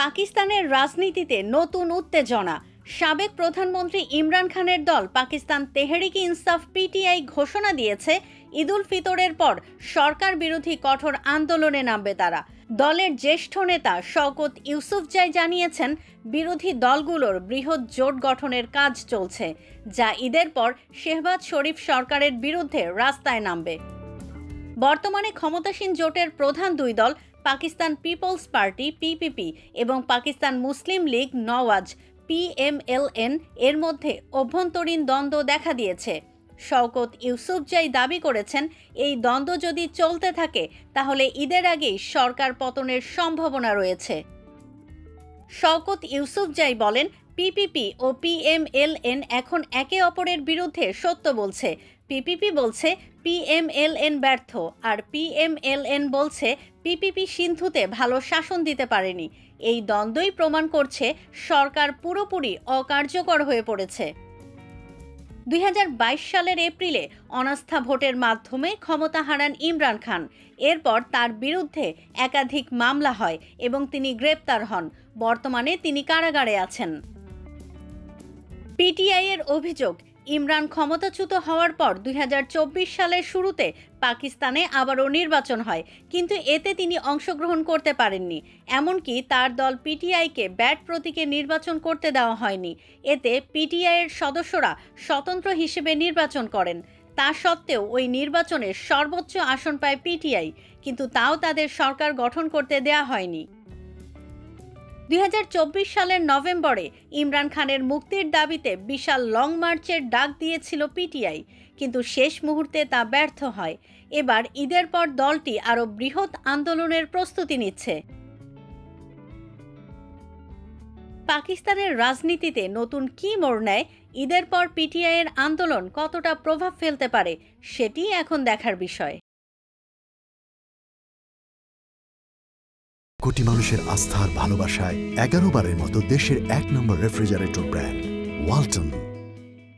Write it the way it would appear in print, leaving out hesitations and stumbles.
পাকিস্তানের রাজনীতিতে নতুন উত্তেজনা। সাবেক প্রধানমন্ত্রী ইমরান খানের দল পাকিস্তান তেহরিক ইনসাফ পিটিআই ঘোষণা দিয়েছে ঈদুল ফিতরের পর সরকার বিরোধী কঠোর আন্দোলনে নামবে তারা। দলের জ্যেষ্ঠ নেতা শওকত ইউসুফজাই জানিয়েছেন, বিরোধী দলগুলোর বৃহৎ জোট গঠনের কাজ চলছে, যা ঈদের পর শেহবাজ শরীফ সরকারের বিরুদ্ধে রাস্তায় নামবে। বর্তমানে ক্ষমতাসীন জোটের প্রধান দুই দল পাকিস্তান পিপলস পার্টি পিপিপি এবং পাকিস্তান মুসলিম লীগ নওয়াজ পিএমএলএন এর মধ্যে অভ্যন্তরীণ দ্বন্দ্ব দেখা দিয়েছে। শওকত ইউসুফজাই দাবি করেছেন, এই দ্বন্দ্ব যদি চলতে থাকে তাহলে ঈদের আগেই সরকার পতনের সম্ভাবনা রয়েছে। শওকত ইউসুফজাই বলেন, পিপিপি ও পিএমএলএন এখন একে অপরের বিরুদ্ধে সত্য বলছে। পিপিপি বলছে পিএমএলএন ব্যর্থ, আর পিএমএলএন বলছে পিপিপি সিন্ধুতে ভালো শাসন দিতে পারেনি। এই দ্বন্দ্বই প্রমাণ করছে সরকার পুরোপুরি অকার্যকর হয়ে পড়েছে। 2022 সালের এপ্রিলে অনাস্থা ভোটের মাধ্যমে ক্ষমতা হারান ইমরান খান। এরপর তার বিরুদ্ধে একাধিক মামলা হয় এবং তিনি গ্রেপ্তার হন। বর্তমানে তিনি কারাগারে আছেন। পিটিআই এর অভিযোগ, ইমরান ক্ষমতাচ্যুত হওয়ার পর 2024 সালের শুরুতে পাকিস্তানে আবারও নির্বাচন হয়, কিন্তু এতে তিনি অংশগ্রহণ করতে পারেননি। এমনকি তার দল পিটিআইকে ব্যাট প্রতীকে নির্বাচন করতে দেওয়া হয়নি। এতে পিটিআইয়ের সদস্যরা স্বতন্ত্র হিসেবে নির্বাচন করেন। তা সত্ত্বেও ওই নির্বাচনে সর্বোচ্চ আসন পায় পিটিআই, কিন্তু তাও তাদের সরকার গঠন করতে দেয়া হয়নি। 2024 সালের নভেম্বরে ইমরান খানের মুক্তির দাবিতে বিশাল লং মার্চের ডাক দিয়েছিল পিটিআই, কিন্তু শেষ মুহূর্তে তা ব্যর্থ হয়। এবার ঈদের পর দলটি আরও বৃহৎ আন্দোলনের প্রস্তুতি নিচ্ছে। পাকিস্তানের রাজনীতিতে নতুন কী মোড় নেয়, ঈদের পর পিটিআইয়ের আন্দোলন কতটা প্রভাব ফেলতে পারে, সেটি এখন দেখার বিষয়। কোটি মানুষের আস্থার ভালোবাসায় 11 বারের মতো দেশের 1 নম্বর রেফ্রিজারেটর ব্র্যান্ড ওয়ালটন।